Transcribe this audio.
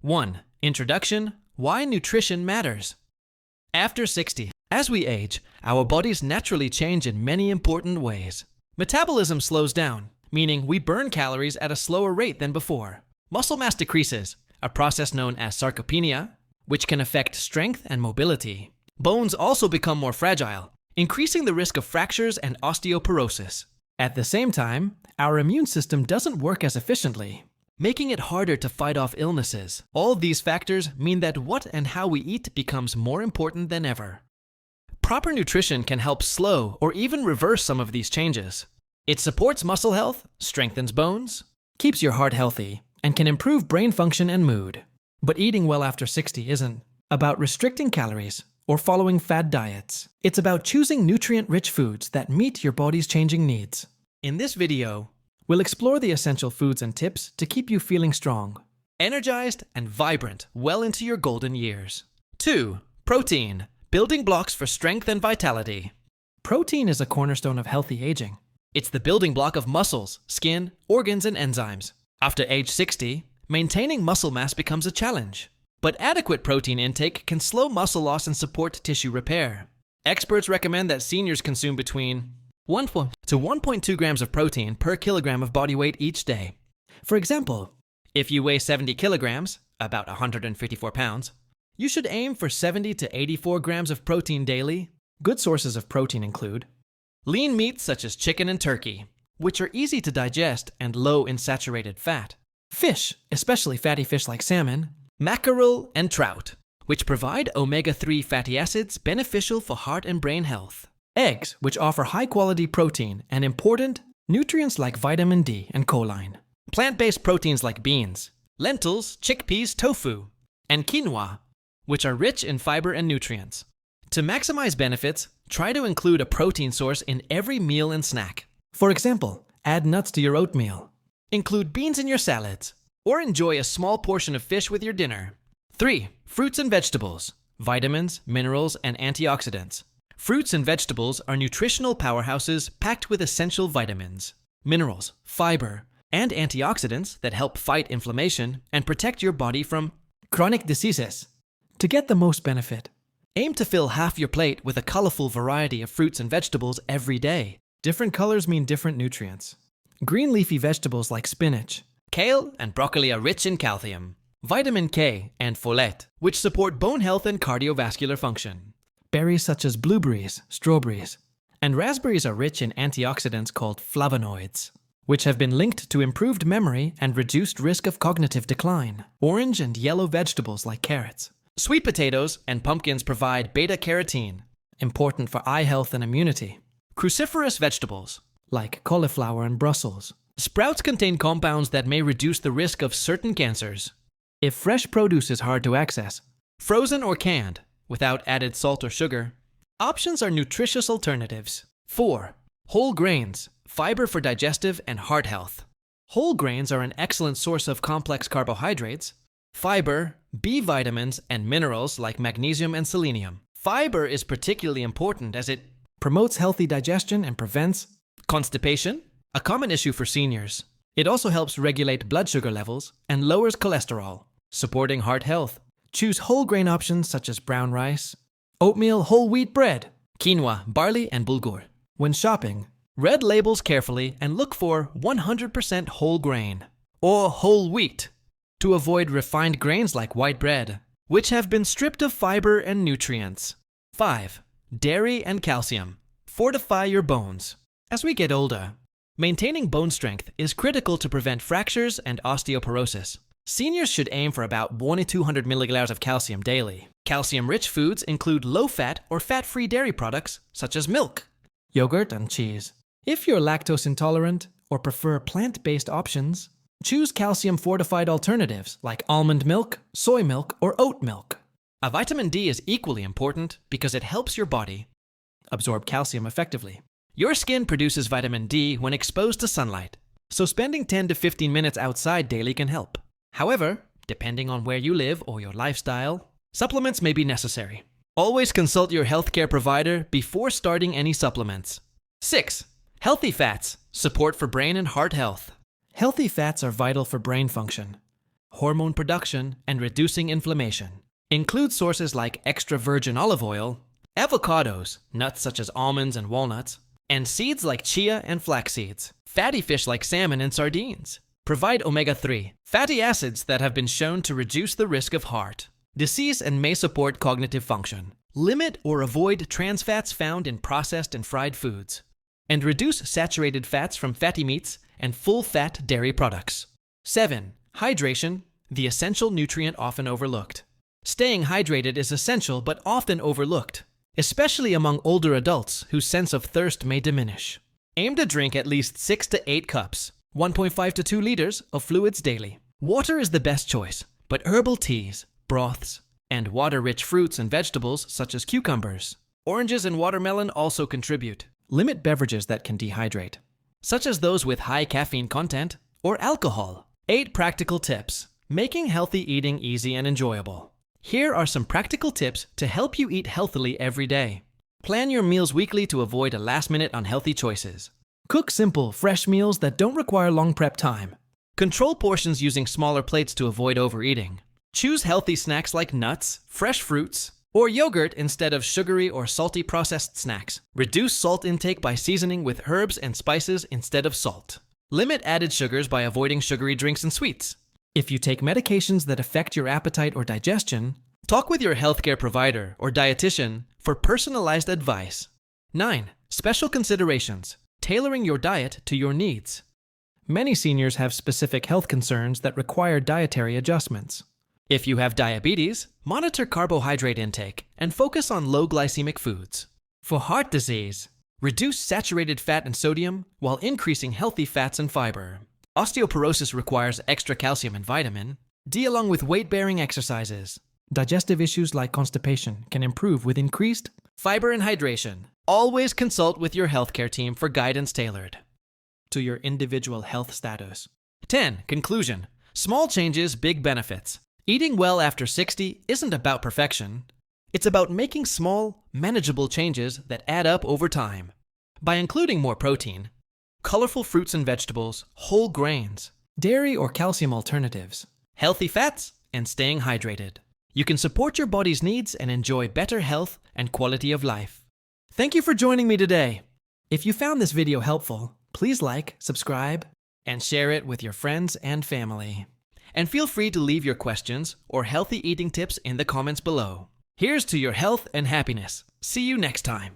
1. Introduction: Why nutrition matters. After 60, as we age, our bodies naturally change in many important ways. Metabolism slows down, meaning we burn calories at a slower rate than before. Muscle mass decreases, a process known as sarcopenia, which can affect strength and mobility. Bones also become more fragile, increasing the risk of fractures and osteoporosis. At the same time, our immune system doesn't work as efficiently, making it harder to fight off illnesses. All these factors mean that what and how we eat becomes more important than ever. Proper nutrition can help slow or even reverse some of these changes. It supports muscle health, strengthens bones, keeps your heart healthy, and can improve brain function and mood. But eating well after 60 isn't about restricting calories or following fad diets. It's about choosing nutrient-rich foods that meet your body's changing needs. In this video, we'll explore the essential foods and tips to keep you feeling strong, energized, and vibrant well into your golden years. 2. Protein: building blocks for strength and vitality. Protein is a cornerstone of healthy aging. It's the building block of muscles, skin, organs, and enzymes. After age 60, maintaining muscle mass becomes a challenge. But adequate protein intake can slow muscle loss and support tissue repair. Experts recommend that seniors consume between 1 to 1.2 grams of protein per kilogram of body weight each day. For example, if you weigh 70 kilograms, about 154 pounds, you should aim for 70 to 84 grams of protein daily. Good sources of protein include lean meats such as chicken and turkey, which are easy to digest and low in saturated fat. Fish, especially fatty fish like salmon, mackerel, and trout, which provide omega-3 fatty acids beneficial for heart and brain health. Eggs, which offer high-quality protein and important nutrients like vitamin D and choline. Plant-based proteins like beans, lentils, chickpeas, tofu, and quinoa, which are rich in fiber and nutrients. To maximize benefits, try to include a protein source in every meal and snack. For example, add nuts to your oatmeal. Include beans in your salads, or enjoy a small portion of fish with your dinner. 3. Fruits and vegetables: vitamins, minerals, and antioxidants. Fruits and vegetables are nutritional powerhouses packed with essential vitamins, minerals, fiber, and antioxidants that help fight inflammation and protect your body from chronic diseases. To get the most benefit, aim to fill half your plate with a colorful variety of fruits and vegetables every day. Different colors mean different nutrients. Green leafy vegetables like spinach, kale, and broccoli are rich in calcium, vitamin K, and folate, which support bone health and cardiovascular function. Berries such as blueberries, strawberries, and raspberries are rich in antioxidants called flavonoids, which have been linked to improved memory and reduced risk of cognitive decline. Orange and yellow vegetables like carrots, sweet potatoes, and pumpkins provide beta-carotene, important for eye health and immunity. Cruciferous vegetables, like cauliflower and Brussels. Sprouts contain compounds that may reduce the risk of certain cancers. If fresh produce is hard to access, frozen or canned, without added salt or sugar, options are nutritious alternatives. 4. Whole grains: fiber for digestive and heart health. Whole grains are an excellent source of complex carbohydrates, fiber, B vitamins, and minerals like magnesium and selenium. Fiber is particularly important as it promotes healthy digestion and prevents constipation, a common issue for seniors. It also helps regulate blood sugar levels and lowers cholesterol, supporting heart health. Choose whole grain options such as brown rice, oatmeal, whole wheat bread, quinoa, barley, and bulgur. When shopping, read labels carefully and look for 100% whole grain or whole wheat to avoid refined grains like white bread, which have been stripped of fiber and nutrients. 5. Dairy and calcium: fortify your bones. As we get older, maintaining bone strength is critical to prevent fractures and osteoporosis. Seniors should aim for about 1 to 200 milligrams of calcium daily. Calcium-rich foods include low-fat or fat-free dairy products such as milk, yogurt, and cheese. If you're lactose intolerant or prefer plant-based options, choose calcium-fortified alternatives like almond milk, soy milk, or oat milk. A vitamin D is equally important because it helps your body absorb calcium effectively. Your skin produces vitamin D when exposed to sunlight, so spending 10 to 15 minutes outside daily can help. However, depending on where you live or your lifestyle, supplements may be necessary. Always consult your healthcare provider before starting any supplements. 6. Healthy fats: support for brain and heart health. Healthy fats are vital for brain function. hormone production, and reducing inflammation. Include sources like extra virgin olive oil, avocados, nuts such as almonds and walnuts, and seeds like chia and flax seeds. Fatty fish like salmon and sardines. Provide omega-3, fatty acids that have been shown to reduce the risk of heart disease and may support cognitive function. Limit or avoid trans fats found in processed and fried foods. And reduce saturated fats from fatty meats and full-fat dairy products. 7. Hydration, the essential nutrient often overlooked. Staying hydrated is essential but often overlooked, especially among older adults whose sense of thirst may diminish. Aim to drink at least 6 to 8 cups, 1.5 to 2 liters of fluids daily. Water is the best choice, but herbal teas, broths, and water-rich fruits and vegetables such as cucumbers, oranges, and watermelon also contribute. Limit beverages that can dehydrate, such as those with high caffeine content or alcohol. 8 practical tips, making healthy eating easy and enjoyable. Here are some practical tips to help you eat healthily every day. Plan your meals weekly to avoid a last-minute unhealthy choices. Cook simple, fresh meals that don't require long prep time. Control portions using smaller plates to avoid overeating. Choose healthy snacks like nuts, fresh fruits, or yogurt instead of sugary or salty processed snacks. Reduce salt intake by seasoning with herbs and spices instead of salt. Limit added sugars by avoiding sugary drinks and sweets. If you take medications that affect your appetite or digestion, talk with your healthcare provider or dietitian for personalized advice. 9. Special considerations. Tailoring your diet to your needs. Many seniors have specific health concerns that require dietary adjustments. If you have diabetes, monitor carbohydrate intake and focus on low glycemic foods. For heart disease, reduce saturated fat and sodium while increasing healthy fats and fiber. Osteoporosis requires extra calcium and vitamin D along with weight-bearing exercises. Digestive issues like constipation can improve with increased fiber and hydration. Always consult with your healthcare team for guidance tailored to your individual health status. 10. Conclusion. Small changes, big benefits. Eating well after 60 isn't about perfection. It's about making small, manageable changes that add up over time. By including more protein, colorful fruits and vegetables, whole grains, dairy or calcium alternatives, healthy fats, and staying hydrated, you can support your body's needs and enjoy better health and quality of life. Thank you for joining me today. If you found this video helpful, please like, subscribe, and share it with your friends and family. And feel free to leave your questions or healthy eating tips in the comments below. Here's to your health and happiness. See you next time.